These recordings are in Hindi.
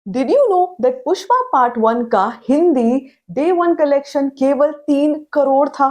Did you know that Pushpa part one का हिंदी डे वन कलेक्शन केवल 3 करोड़ था।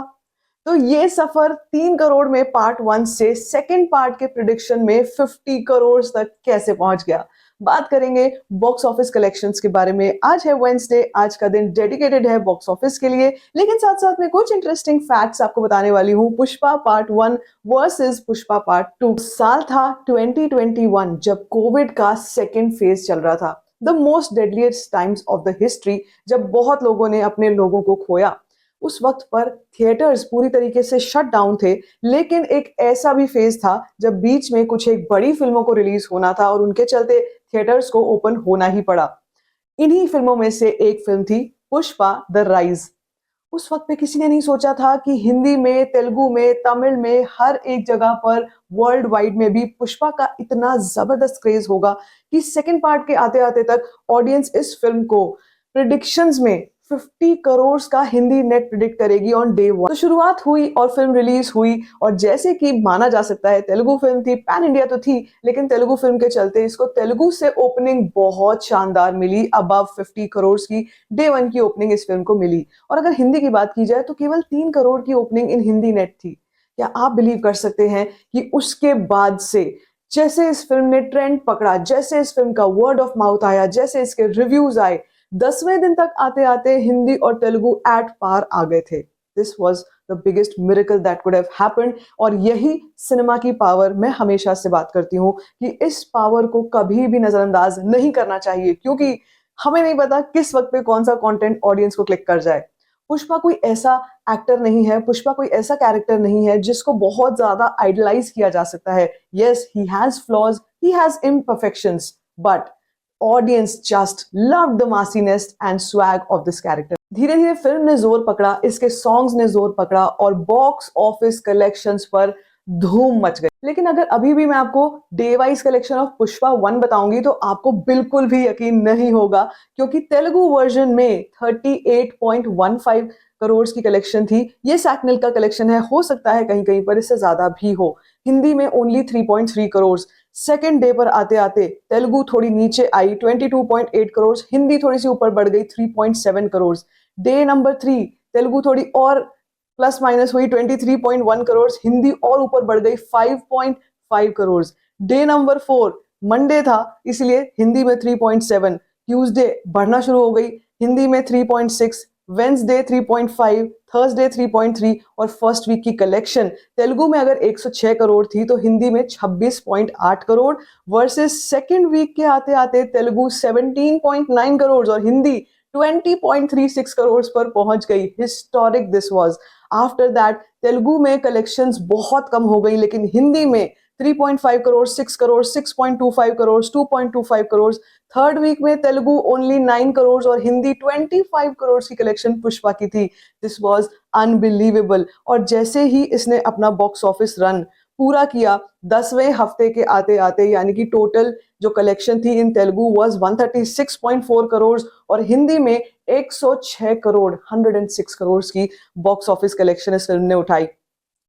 तो ये सफर 3 करोड़ में पार्ट वन से सेकेंड पार्ट के प्रिडिक्शन में 50 करोड़ तक कैसे पहुंच गया। बात करेंगे बॉक्स ऑफिस कलेक्शंस के बारे में। आज है वेंसडे, आज का दिन डेडिकेटेड है बॉक्स ऑफिस के लिए, लेकिन साथ साथ में कुछ इंटरेस्टिंग फैक्ट्स आपको बताने वाली हूँ। Pushpa part one versus Pushpa part two. साल था 2021 जब कोविड का सेकेंड फेज चल रहा था, the most deadliest times of the history, जब बहुत लोगों ने अपने लोगों को खोया। उस वक्त पर थिएटर्स पूरी तरीके से शट डाउन थे, लेकिन एक ऐसा भी फेज था जब बीच में कुछ एक बड़ी फिल्मों को रिलीज होना था और उनके चलते थिएटर्स को ओपन होना ही पड़ा। इन्हीं फिल्मों में से एक फिल्म थी पुष्पा द राइज। उस वक्त पे किसी ने नहीं सोचा था कि हिंदी में, तेलुगु में, तमिल में, हर एक जगह पर वर्ल्ड वाइड में भी पुष्पा का इतना जबरदस्त क्रेज होगा कि सेकंड पार्ट के आते आते तक ऑडियंस इस फिल्म को प्रिडिक्शंस में 50 करोड़ का हिंदी नेट प्रिडिक्ट करेगी ऑन डे वन। तो शुरुआत हुई और फिल्म रिलीज हुई, और जैसे कि माना जा सकता है तेलुगु फिल्म थी, पैन इंडिया तो थी, लेकिन तेलुगु फिल्म के चलते इसको तेलुगु से ओपनिंग बहुत शानदार मिली। अबव 50 करोड़ की डे वन की ओपनिंग इस फिल्म को मिली। और अगर हिंदी की बात की जाए तो केवल 3 करोड़ की ओपनिंग इन हिंदी नेट थी। क्या आप बिलीव कर सकते हैं कि उसके बाद से जैसे इस फिल्म ने ट्रेंड पकड़ा, जैसे इस फिल्म का वर्ड ऑफ माउथ आया, जैसे इसके रिव्यूज आए, 10वें दिन तक आते आते हिंदी और तेलुगु एट पार आ गए थे। This was the biggest miracle that could have happened. और यही सिनेमा की पावर, मैं हमेशा से बात करती हूँ कि इस पावर को कभी भी नजरअंदाज नहीं करना चाहिए, क्योंकि हमें नहीं पता किस वक्त पे कौन सा कंटेंट ऑडियंस को क्लिक कर जाए। पुष्पा कोई ऐसा एक्टर नहीं है, पुष्पा कोई ऐसा कैरेक्टर नहीं है जिसको बहुत ज्यादा आइडलाइज किया जा सकता है। Yes, he has flaws, he has imperfections, but audience just love the massiness and swag of this character. धीरे धीरे फिल्म ने जोर पकड़ा, इसके सॉन्ग्स ने जोर पकड़ा और बॉक्स ऑफिस कलेक्शंस पर धूम मच गई। लेकिन अगर अभी भी मैं आपको day wise collection of Pushpa one बताऊंगी तो आपको बिल्कुल भी यकीन नहीं होगा, क्योंकि तेलुगु वर्जन में 38.15 करोड़ की कलेक्शन थी। ये सैकनल का कलेक्शन है, हो सकता है कहीं कहीं पर इससे ज्यादा भी हो। हिंदी में ओनली 3.3 करोड़। सेकेंड डे पर आते आते तेलुगु थोड़ी नीचे आई, 22.8 करोड़। हिंदी थोड़ी सी ऊपर बढ़ गई, 3.7 करोड़। डे नंबर 3 तेलुगु थोड़ी और प्लस माइनस हुई, 23.1 करोड़। हिंदी और ऊपर बढ़ गई, 5.5 करोड़। डे नंबर 4 मंडे था, इसलिए हिंदी में 3.7। ट्यूसडे बढ़ना शुरू हो गई, हिंदी में 3.6, वेंसडे 3.5, थर्सडे 3.3। और फर्स्ट वीक की कलेक्शन तेलुगु में अगर 106 करोड़ थी तो हिंदी में 26.8 करोड़, वर्सेस सेकेंड वीक के आते आते तेलुगु 17.9 करोड़ और हिंदी 20.36 करोड़ पर पहुंच गई। Historic this was. After that Telugu में कलेक्शंस बहुत कम हो गई, लेकिन हिंदी में 3.5 करोड़, 6 करोड़, 6.25 करोड़, 2.25 करोड़। थर्ड वीक में तेलुगु ओनली 9 करोड़ और हिंदी 25 करोड़ की कलेक्शन पुष्पा की थी। This was unbelievable. और जैसे ही इसने अपना बॉक्स ऑफिस रन पूरा किया, 10वें हफ्ते के आते आते, यानी कि टोटल जो कलेक्शन थी इन तेलुगु वाज 136.4 करोड़ और हिंदी में 106 करोड़, 106 करोड़ की बॉक्स ऑफिस कलेक्शन इस फिल्म ने उठाई।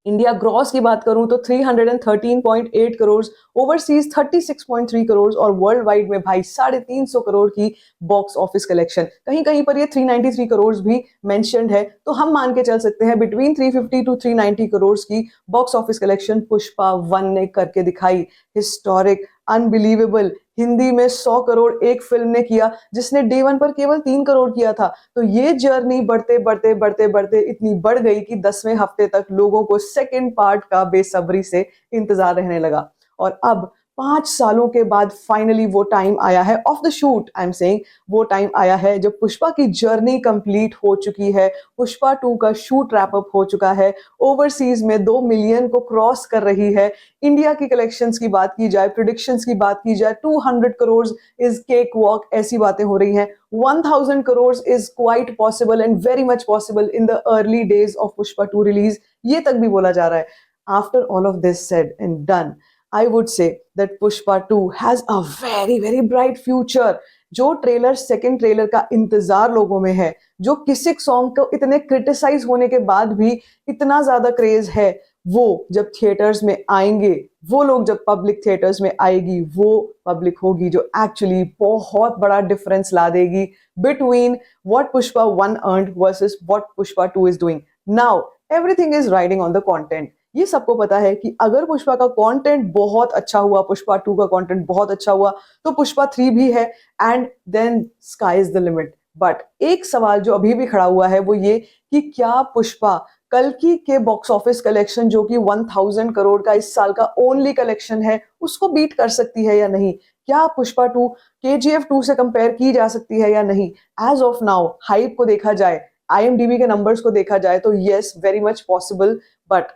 इंडिया ग्रॉस की बात करूं तो 313.8 करोड़, ओवरसीज 36.3 करोड़ और वर्ल्ड वाइड में भाई 350 करोड़ की बॉक्स ऑफिस कलेक्शन। कहीं कहीं पर ये 393 करोड़ भी मेंशन्ड है, तो हम मान के चल सकते हैं बिटवीन 350 टू 390 करोड़ की box office collection Pushpa one ने करके दिखाई। Historic, unbelievable. हिंदी में 100 करोड़ एक फिल्म ने किया जिसने डे वन पर केवल 3 करोड़ किया था। तो ये जर्नी बढ़ते बढ़ते बढ़ते बढ़ते इतनी बढ़ गई कि 10वें हफ्ते तक लोगों को सेकेंड पार्ट का बेसब्री से इंतजार रहने लगा। और अब 5 सालों के बाद फाइनली वो टाइम आया है, of the shoot I am saying, वो टाइम आया है जब पुष्पा की जर्नी कंप्लीट हो चुकी है। पुष्पा 2 का शूट रैप अप हो चुका है, ओवरसीज में 2 मिलियन को क्रॉस कर रही है। इंडिया की कलेक्शंस की बात की जाए, प्रिडिक्शंस की बात की जाए, 200 करोड़ इज केक वॉक, ऐसी बातें हो रही हैं। 1000 crore is quite possible and very much possible in the early days of Pushpa 2 release, ये तक भी बोला जा रहा है। After all of this said and done, I would say that Pushpa 2 has a very very bright future। जो ट्रेलर, सेकंड ट्रेलर का इंतजार लोगों में है, जो किसिक सॉन्ग को इतने क्रिटिसाइज होने के बाद भी इतना ज्यादा क्रेज है, वो जब थिएटर्स में आएंगे, वो लोग जब पब्लिक थिएटर्स में आएगी, वो पब्लिक होगी जो एक्चुअली बहुत बड़ा डिफरेंस ला देगी between what Pushpa 1 earned versus what Pushpa 2 is doing. Now everything is riding on the content. ये सबको पता है कि अगर पुष्पा का कंटेंट बहुत अच्छा हुआ, पुष्पा 2 का कंटेंट बहुत अच्छा हुआ, तो पुष्पा 3 भी है, and then sky is the limit. But एक सवाल जो अभी भी खड़ा हुआ है वो ये कि क्या पुष्पा कल्कि के बॉक्स ऑफिस कलेक्शन जो कि 1000 करोड़ का इस साल का ओनली कलेक्शन है, उसको बीट कर सकती है या नहीं? क्या पुष्पा 2 केजीएफ 2 से कंपेयर की जा सकती है या नहीं? एज ऑफ नाउ हाइप को देखा जाए, IMDb के नंबर्स को देखा जाए तो yes, very much possible, but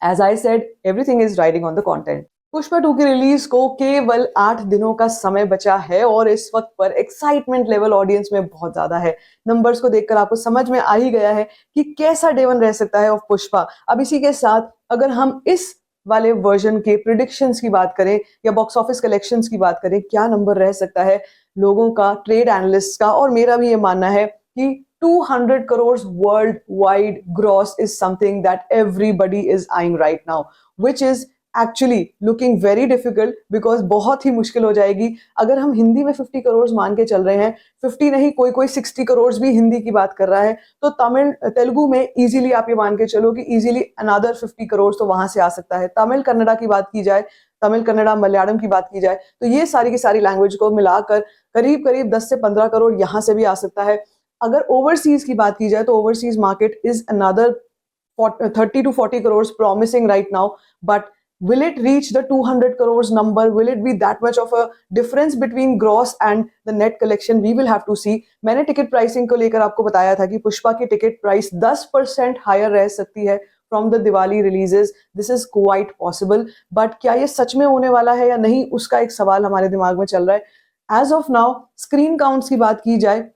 as I said everything is riding on the content. Pushpa 2 की रिलीज को केवल 8 दिनों का समय बचा है और इस वक्त पर एक्साइटमेंट लेवल ऑडियंस में बहुत ज्यादा है। नंबर्स को देखकर आपको समझ में आ ही गया है कि कैसा डे वन रह सकता है ऑफ पुष्पा। अब इसी के साथ अगर हम इस वाले वर्जन के प्रिडिक्शंस की बात करें या बॉक्स ऑफिस कलेक्शंस की बात करें, क्या नंबर रह सकता है लोगों का, ट्रेड एनालिस्ट का और मेरा भी ये मानना है कि 200 crores worldwide gross is something that everybody is eyeing right now, which is actually looking very difficult because बहुत ही मुश्किल हो जाएगी। अगर हम हिंदी में 50 करोड़ मान के चल रहे हैं, 50 नहीं, कोई कोई 60 करोड़ भी हिंदी की बात कर रहा है, तो तमिल तेलुगु में इजीली आप ये मान के चलो कि इजीली अनदर 50 करोड़ तो वहां से आ सकता है। तमिल कन्नड़ा की बात की जाए, तमिल कन्नड़ा मलयालम की बात की जाए, तो ये सारी की सारी लैंग्वेज को मिलाकर करीब करीब 10 से 15 करोड़ यहाँ से भी आ सकता है। अगर ओवरसीज की बात की जाए तो overseas market is another 30 to 40 crores promising right now, but will it reach the 200 crores number? Will it be that much of a difference between gross and the net collection? We will have to see. मैंने टिकट प्राइसिंग को लेकर आपको बताया था कि पुष्पा की टिकट प्राइस 10% हायर रह सकती है from the Diwali releases. This is quite possible, but क्या ये सच में होने वाला है या नहीं, उसका एक सवाल हमारे दिमाग में चल रहा है। As of now screen counts की बात की जाए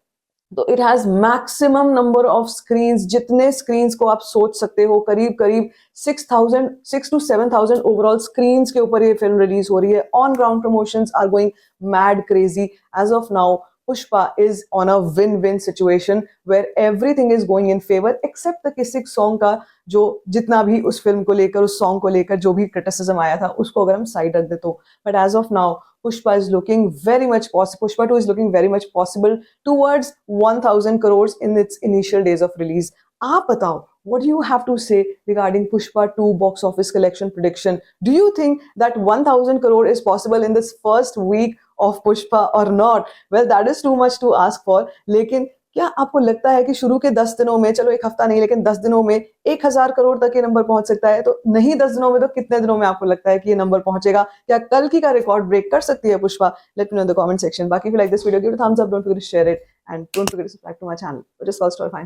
तो it has maximum number of screens, जितने स्क्रीन्स को आप सोच सकते हो, करीब करीब 6 to 7,000 ओवरऑल स्क्रीन्स के ऊपर ये फिल्म रिलीज हो रही है। On ground promotions are going mad crazy. As of now Pushpa is on a win-win situation where everything is going in favor except the Kisik song का जो जितना भी उस फिल्म को लेकर, उस सॉन्ग को लेकर जो भी क्रिटिसिज्म आया था, उसको अगर हम साइड रख दे तो। But as of now Pushpa is looking very much possible. Pushpa 2 is looking very much possible towards 1,000 crores in its initial days of release. आप बताओ, what do you have to say regarding Pushpa 2 box office collection prediction? Do you think that 1,000 crore is possible in this first week of Pushpa or not? Well, that is too much to ask for. लेकिन क्या आपको लगता है कि शुरू के 10 दिनों में, चलो एक हफ्ता नहीं लेकिन 10 दिनों में 1,000 करोड़ तक ये नंबर पहुंच सकता है? तो नहीं 10 दिनों में तो कितने दिनों में आपको लगता है कि ये नंबर पहुंचेगा? क्या कल की का रिकॉर्ड ब्रेक कर सकती है Pushpa? Let me know in the comment section. बाकी if you like this video, give it a thumbs up, don't forget to share it, and don't forget to subscribe to my channel. It is First Story Fine.